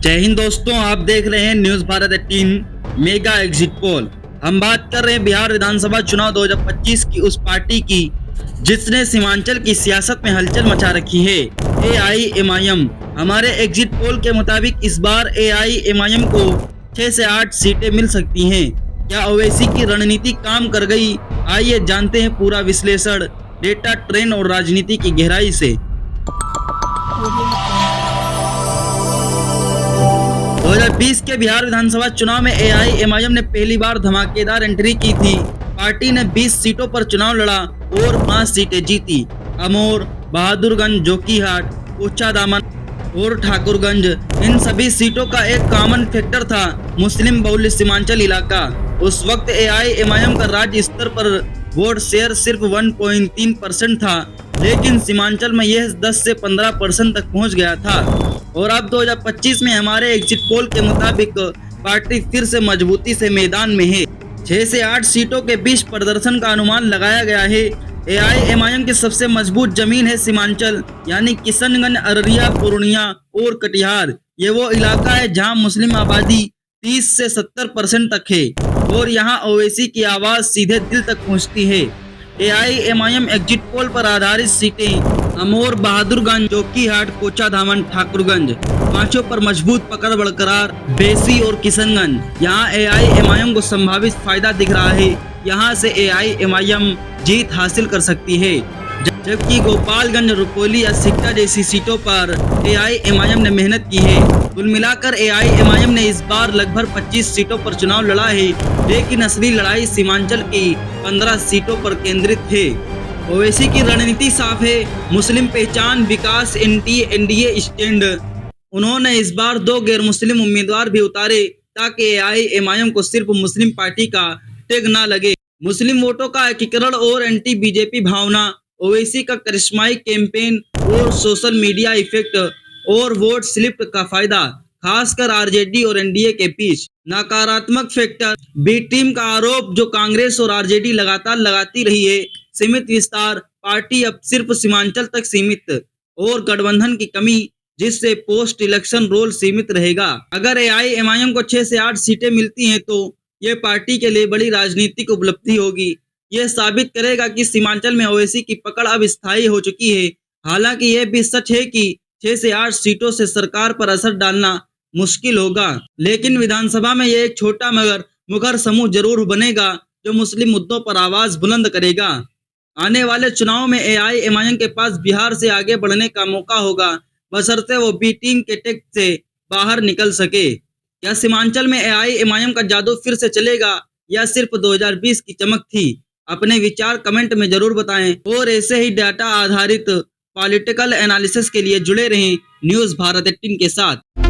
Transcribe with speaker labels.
Speaker 1: जय हिंद दोस्तों, आप देख रहे हैं news Bharat 18 mega exit poll. हम बात कर रहे हैं बिहार विधानसभा चुनाव 2025 की, उस पार्टी की जिसने सीमांचल की सियासत में हलचल मचा रखी है, AIMIM। हमारे एग्जिट पोल के मुताबिक इस बार AIMIM को 6 से 8 सीटें मिल सकती हैं। क्या ओवैसी की रणनीति काम कर गई? आइए जानते हैं पूरा विश्लेषण डेटा, ट्रेंड और राजनीति की गहराई से। 2020 के बिहार विधानसभा चुनाव में AIMIM ने पहली बार धमाकेदार एंट्री की थी। पार्टी ने 20 सीटों पर चुनाव लड़ा और 5 सीटें जीती। अमोर, बहादुरगंज, जोकीहाट, कोचाधामन और ठाकुरगंज, इन सभी सीटों का एक कॉमन फैक्टर था, मुस्लिम बहुल सीमांचल इलाका। उस वक्त AIMIM का राज्य स्तर पर वोट शेयर सिर्फ 1.3% था, लेकिन सीमांचल में यह 10 से 15% तक पहुंच गया था। और अब 2025 में हमारे एग्जिट पोल के मुताबिक पार्टी फिर से मजबूती से मैदान में है। 6 से 8 सीटों के बीच प्रदर्शन का अनुमान लगाया गया है। AIMIM की सबसे मजबूत जमीन है सीमांचल, यानी किशनगंज, अररिया, पूर्णिया और कटिहार। ये वो इलाका है जहां मुस्लिम आबादी 30 से 70% तक है और यहाँ ओवैसी की आवाज सीधे दिल तक पहुँचती है। AIMIM एग्जिट पोल पर आधारित सीटें अमोर, बहादुरगंज, जोकीहाट, कोचाधामन, ठाकुरगंज, पांचों पर मजबूत पकड़ बरकरार। बेसी और किशनगंज, यहाँ AIMIM को संभावित फायदा दिख रहा है। यहाँ से AIMIM जीत हासिल कर सकती है, जबकि गोपालगंज, रुपौली या सिक्टा जैसी सीटों पर AIMIM ने मेहनत की है। कुल मिलाकर AIMIM ने इस बार लगभग 25 सीटों पर चुनाव लड़ा है, लेकिन असली लड़ाई सीमांचल की 15 सीटों पर केंद्रित है। ओवैसी की रणनीति साफ है, मुस्लिम पहचान, विकास, NDA स्टैंड। उन्होंने इस बार 2 गैर मुस्लिम उम्मीदवार भी उतारे ताकि AIMIM को सिर्फ मुस्लिम पार्टी का टैग ना लगे। मुस्लिम वोटों का एकीकरण और एंटी BJP भावना, ओवैसी का करिश्माई कैंपेन और सोशल मीडिया इफेक्ट और वोट स्लिप का फायदा, खासकर RJD और NDA के बीच। नकारात्मक फैक्टर, बी टीम का आरोप जो कांग्रेस और RJD लगातार लगाती रही है। सीमित विस्तार, पार्टी अब सिर्फ सीमांचल तक सीमित, और गठबंधन की कमी जिससे पोस्ट इलेक्शन रोल सीमित रहेगा। अगर AIMIM को 6 से 8 सीटें मिलती हैं तो ये पार्टी के लिए बड़ी राजनीतिक उपलब्धि होगी। यह साबित करेगा कि सीमांचल में ओवैसी की पकड़ अब स्थायी हो चुकी है। हालांकि यह भी सच है कि 6 से 8 सीटों से सरकार पर असर डालना मुश्किल होगा, लेकिन विधानसभा में यह एक छोटा मगर मुखर समूह जरूर बनेगा जो मुस्लिम मुद्दों पर आवाज बुलंद करेगा। आने वाले चुनाव में AIMIM के पास बिहार से आगे बढ़ने का मौका होगा, बशर्ते वो बी टीम के टैग से बाहर निकल सके। क्या सीमांचल में AIMIM का जादू फिर से चलेगा या सिर्फ 2020 की चमक थी? अपने विचार कमेंट में जरूर बताएं और ऐसे ही डाटा आधारित पॉलिटिकल एनालिसिस के लिए जुड़े रहें न्यूज भारत 18 के साथ।